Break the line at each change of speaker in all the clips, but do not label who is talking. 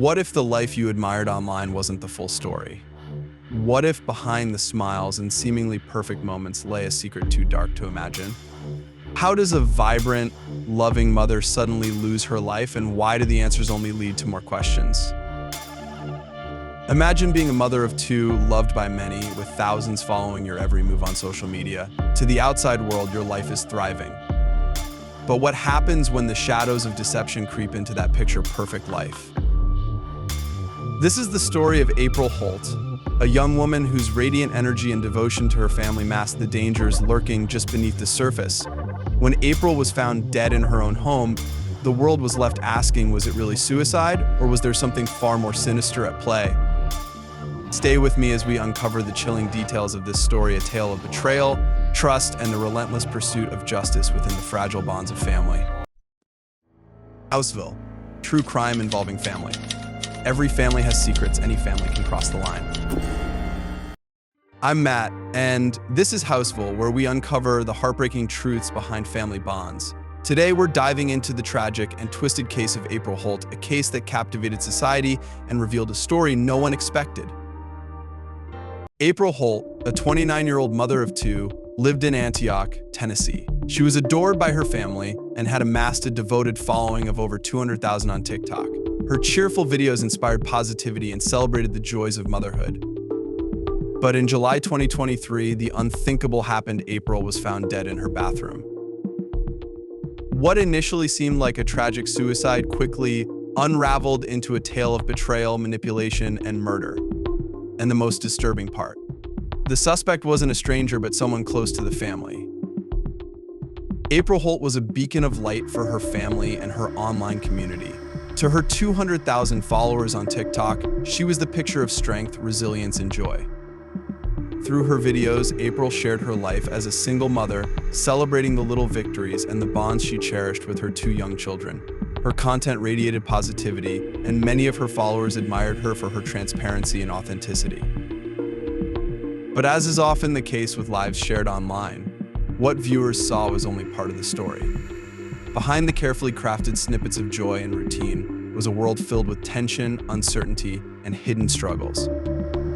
What if the life you admired online wasn't the full story? What if behind the smiles and seemingly perfect moments lay a secret too dark to imagine? How does a vibrant, loving mother suddenly lose her life, and why do the answers only lead to more questions? Imagine being a mother of two, loved by many, with thousands following your every move on social media. To the outside world, your life is thriving. But what happens when the shadows of deception creep into that picture-perfect life? This is the story of April Holt, a young woman whose radiant energy and devotion to her family masked the dangers lurking just beneath the surface. When April was found dead in her own home, the world was left asking, was it really suicide, or was there something far more sinister at play? Stay with me as we uncover the chilling details of this story, a tale of betrayal, trust, and the relentless pursuit of justice within the fragile bonds of family. Housevil, true crime involving family. Every family has secrets, any family can cross the line. I'm Matt, and this is Housevil, where we uncover the heartbreaking truths behind family bonds. Today, we're diving into the tragic and twisted case of April Holt, a case that captivated society and revealed a story no one expected. April Holt, a 29-year-old mother of two, lived in Antioch, Tennessee. She was adored by her family and had amassed a devoted following of over 200,000 on TikTok. Her cheerful videos inspired positivity and celebrated the joys of motherhood. But in July 2023, the unthinkable happened. April was found dead in her bathroom. What initially seemed like a tragic suicide quickly unraveled into a tale of betrayal, manipulation, and murder. And the most disturbing part: the suspect wasn't a stranger, but someone close to the family. April Holt was a beacon of light for her family and her online community. To her 200,000 followers on TikTok, she was the picture of strength, resilience, and joy. Through her videos, April shared her life as a single mother, celebrating the little victories and the bonds she cherished with her two young children. Her content radiated positivity, and many of her followers admired her for her transparency and authenticity. But as is often the case with lives shared online, what viewers saw was only part of the story. Behind the carefully crafted snippets of joy and routine was a world filled with tension, uncertainty, and hidden struggles.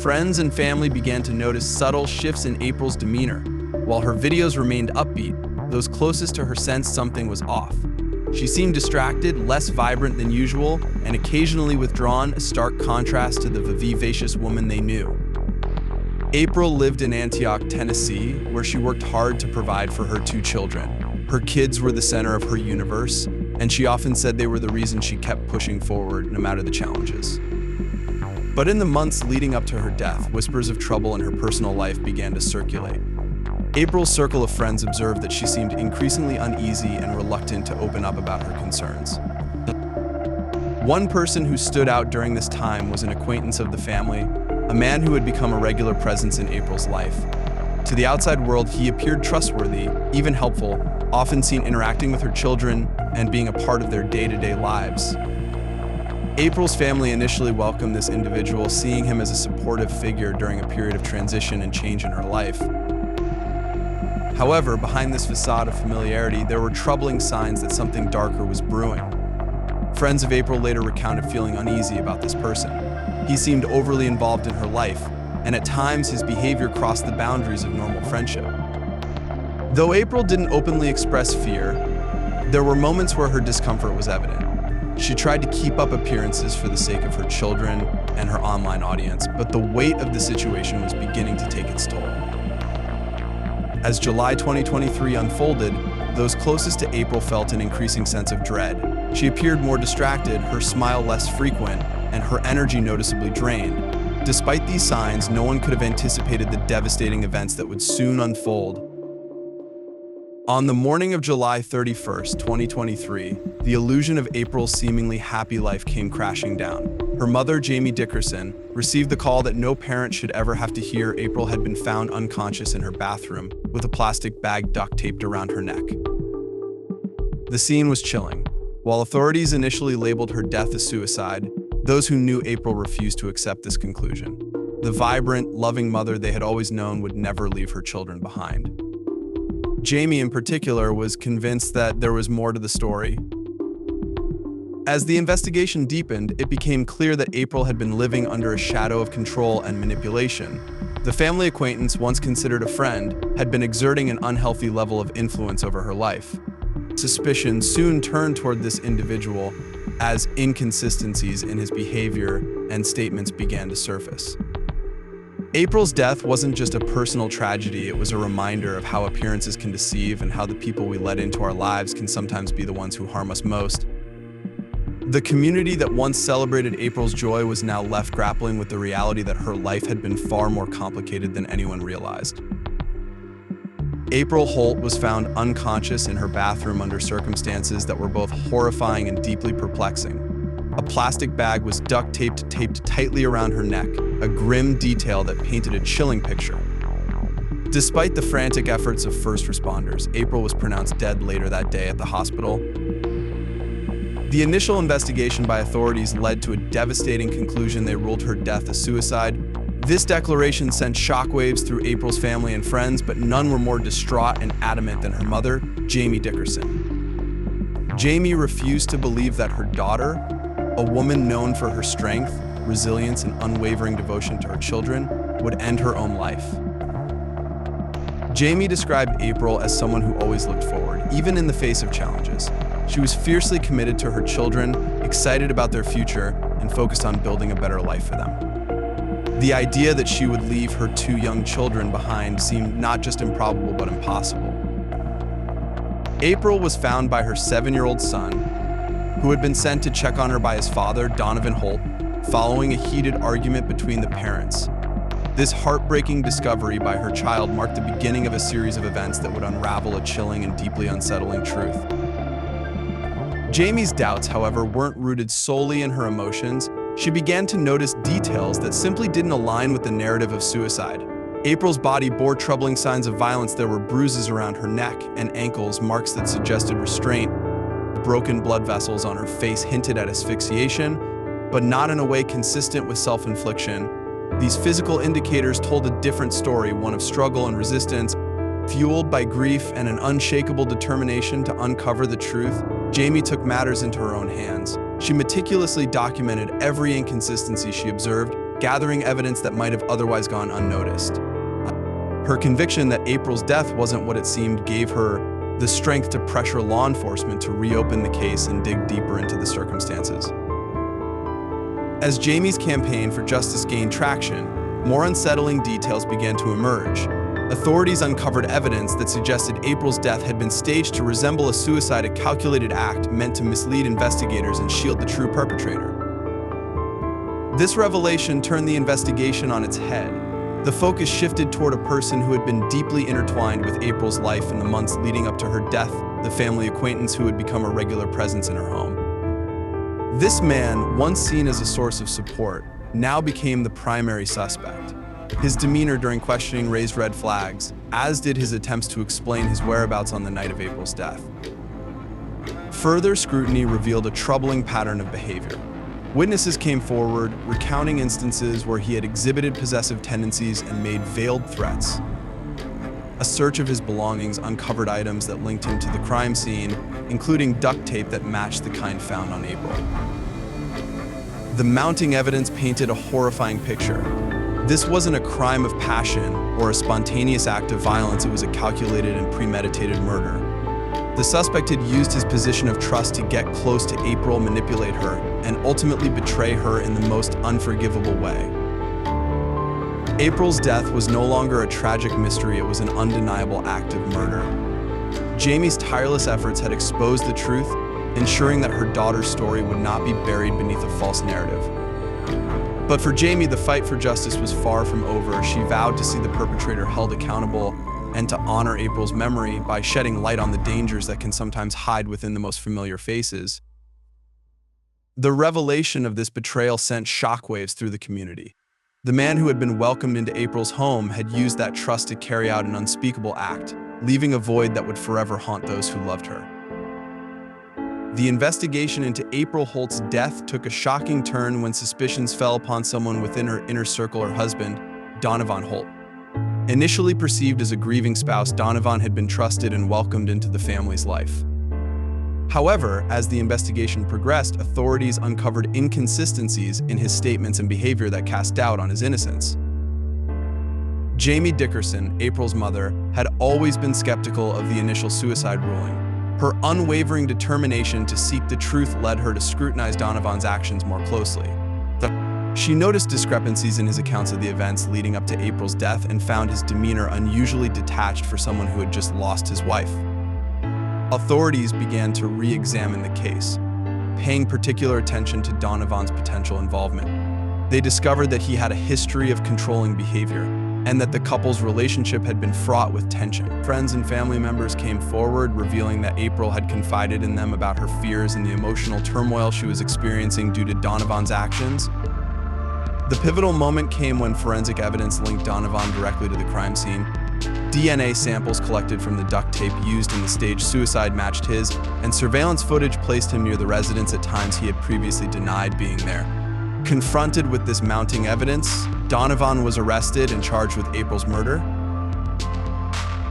Friends and family began to notice subtle shifts in April's demeanor. While her videos remained upbeat, those closest to her sensed something was off. She seemed distracted, less vibrant than usual, and occasionally withdrawn, a stark contrast to the vivacious woman they knew. April lived in Antioch, Tennessee, where she worked hard to provide for her two children. Her kids were the center of her universe, and she often said they were the reason she kept pushing forward no matter the challenges. But in the months leading up to her death, whispers of trouble in her personal life began to circulate. April's circle of friends observed that she seemed increasingly uneasy and reluctant to open up about her concerns. One person who stood out during this time was an acquaintance of the family, a man who had become a regular presence in April's life. To the outside world, he appeared trustworthy, even helpful, often seen interacting with her children and being a part of their day-to-day lives. April's family initially welcomed this individual, seeing him as a supportive figure during a period of transition and change in her life. However, behind this facade of familiarity, there were troubling signs that something darker was brewing. Friends of April later recounted feeling uneasy about this person. He seemed overly involved in her life, and at times his behavior crossed the boundaries of normal friendship. Though April didn't openly express fear, there were moments where her discomfort was evident. She tried to keep up appearances for the sake of her children and her online audience, but the weight of the situation was beginning to take its toll. As July 2023 unfolded, those closest to April felt an increasing sense of dread. She appeared more distracted, her smile less frequent, and her energy noticeably drained. Despite these signs, no one could have anticipated the devastating events that would soon unfold. On the morning of July 31st, 2023, the illusion of April's seemingly happy life came crashing down. Her mother, Jamie Dickerson, received the call that no parent should ever have to hear April had been found unconscious in her bathroom with a plastic bag duct taped around her neck. The scene was chilling. While authorities initially labeled her death a suicide, those who knew April refused to accept this conclusion. The vibrant, loving mother they had always known would never leave her children behind. Jamie, in particular, was convinced that there was more to the story. As the investigation deepened, it became clear that April had been living under a shadow of control and manipulation. The family acquaintance, once considered a friend, had been exerting an unhealthy level of influence over her life. Suspicion soon turned toward this individual as inconsistencies in his behavior and statements began to surface. April's death wasn't just a personal tragedy, it was a reminder of how appearances can deceive and how the people we let into our lives can sometimes be the ones who harm us most. The community that once celebrated April's joy was now left grappling with the reality that her life had been far more complicated than anyone realized. April Holt was found unconscious in her bathroom under circumstances that were both horrifying and deeply perplexing. A plastic bag was duct taped tightly around her neck, a grim detail that painted a chilling picture. Despite the frantic efforts of first responders, April was pronounced dead later that day at the hospital. The initial investigation by authorities led to a devastating conclusion. They ruled her death a suicide. This declaration sent shockwaves through April's family and friends, but none were more distraught and adamant than her mother, Jamie Dickerson. Jamie refused to believe that her daughter, a woman known for her strength, resilience, and unwavering devotion to her children, would end her own life. Jamie described April as someone who always looked forward, even in the face of challenges. She was fiercely committed to her children, excited about their future, and focused on building a better life for them. The idea that she would leave her two young children behind seemed not just improbable, but impossible. April was found by her 7-year-old son, who had been sent to check on her by his father, Donovan Holt, following a heated argument between the parents. This heartbreaking discovery by her child marked the beginning of a series of events that would unravel a chilling and deeply unsettling truth. Jamie's doubts, however, weren't rooted solely in her emotions. She began to notice details that simply didn't align with the narrative of suicide. April's body bore troubling signs of violence. There were bruises around her neck and ankles, marks that suggested restraint. Broken blood vessels on her face hinted at asphyxiation, but not in a way consistent with self-infliction. These physical indicators told a different story, one of struggle and resistance. Fueled by grief and an unshakable determination to uncover the truth, Jamie took matters into her own hands. She meticulously documented every inconsistency she observed, gathering evidence that might have otherwise gone unnoticed. Her conviction that April's death wasn't what it seemed gave her the strength to pressure law enforcement to reopen the case and dig deeper into the circumstances. As Jamie's campaign for justice gained traction, more unsettling details began to emerge. Authorities uncovered evidence that suggested April's death had been staged to resemble a suicide, a calculated act meant to mislead investigators and shield the true perpetrator. This revelation turned the investigation on its head. The focus shifted toward a person who had been deeply intertwined with April's life in the months leading up to her death, the family acquaintance who had become a regular presence in her home. This man, once seen as a source of support, now became the primary suspect. His demeanor during questioning raised red flags, as did his attempts to explain his whereabouts on the night of April's death. Further scrutiny revealed a troubling pattern of behavior. Witnesses came forward, recounting instances where he had exhibited possessive tendencies and made veiled threats. A search of his belongings uncovered items that linked him to the crime scene, including duct tape that matched the kind found on April. The mounting evidence painted a horrifying picture. This wasn't a crime of passion or a spontaneous act of violence, it was a calculated and premeditated murder. The suspect had used his position of trust to get close to April, manipulate her, and ultimately betray her in the most unforgivable way. April's death was no longer a tragic mystery, it was an undeniable act of murder. Jamie's tireless efforts had exposed the truth, ensuring that her daughter's story would not be buried beneath a false narrative. But for Jamie, the fight for justice was far from over. She vowed to see the perpetrator held accountable and to honor April's memory by shedding light on the dangers that can sometimes hide within the most familiar faces. The revelation of this betrayal sent shockwaves through the community. The man who had been welcomed into April's home had used that trust to carry out an unspeakable act, leaving a void that would forever haunt those who loved her. The investigation into April Holt's death took a shocking turn when suspicions fell upon someone within her inner circle, her husband, Donovan Holt. Initially perceived as a grieving spouse, Donovan had been trusted and welcomed into the family's life. However, as the investigation progressed, authorities uncovered inconsistencies in his statements and behavior that cast doubt on his innocence. Jamie Dickerson, April's mother, had always been skeptical of the initial suicide ruling. Her unwavering determination to seek the truth led her to scrutinize Donovan's actions more closely. She noticed discrepancies in his accounts of the events leading up to April's death and found his demeanor unusually detached for someone who had just lost his wife. Authorities began to re-examine the case, paying particular attention to Donovan's potential involvement. They discovered that he had a history of controlling behavior, and that the couple's relationship had been fraught with tension. Friends and family members came forward, revealing that April had confided in them about her fears and the emotional turmoil she was experiencing due to Donovan's actions. The pivotal moment came when forensic evidence linked Donovan directly to the crime scene. DNA samples collected from the duct tape used in the staged suicide matched his, and surveillance footage placed him near the residence at times he had previously denied being there. Confronted with this mounting evidence, Donovan was arrested and charged with April's murder.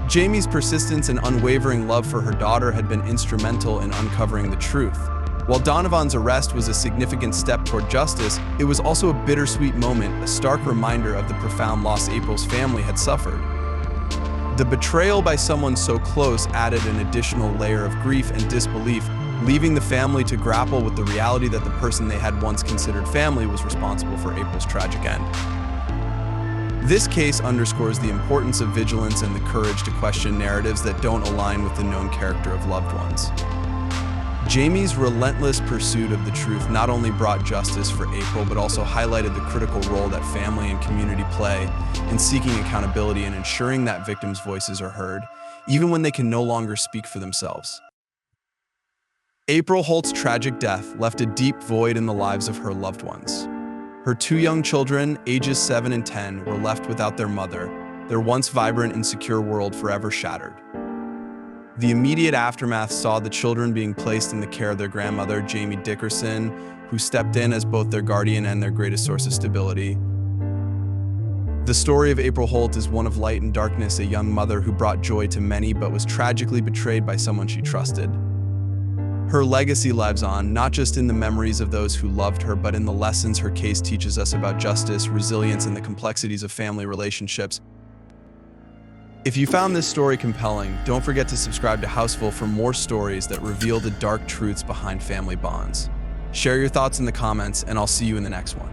Jamie's persistence and unwavering love for her daughter had been instrumental in uncovering the truth. While Donovan's arrest was a significant step toward justice, it was also a bittersweet moment, a stark reminder of the profound loss April's family had suffered. The betrayal by someone so close added an additional layer of grief and disbelief, leaving the family to grapple with the reality that the person they had once considered family was responsible for April's tragic end. This case underscores the importance of vigilance and the courage to question narratives that don't align with the known character of loved ones. Jamie's relentless pursuit of the truth not only brought justice for April, but also highlighted the critical role that family and community play in seeking accountability and ensuring that victims' voices are heard, even when they can no longer speak for themselves. April Holt's tragic death left a deep void in the lives of her loved ones. Her two young children, ages 7 and 10, were left without their mother, their once vibrant and secure world forever shattered. The immediate aftermath saw the children being placed in the care of their grandmother, Jamie Dickerson, who stepped in as both their guardian and their greatest source of stability. The story of April Holt is one of light and darkness, a young mother who brought joy to many but was tragically betrayed by someone she trusted. Her legacy lives on, not just in the memories of those who loved her, but in the lessons her case teaches us about justice, resilience, and the complexities of family relationships. If you found this story compelling, don't forget to subscribe to Housevil for more stories that reveal the dark truths behind family bonds. Share your thoughts in the comments, and I'll see you in the next one.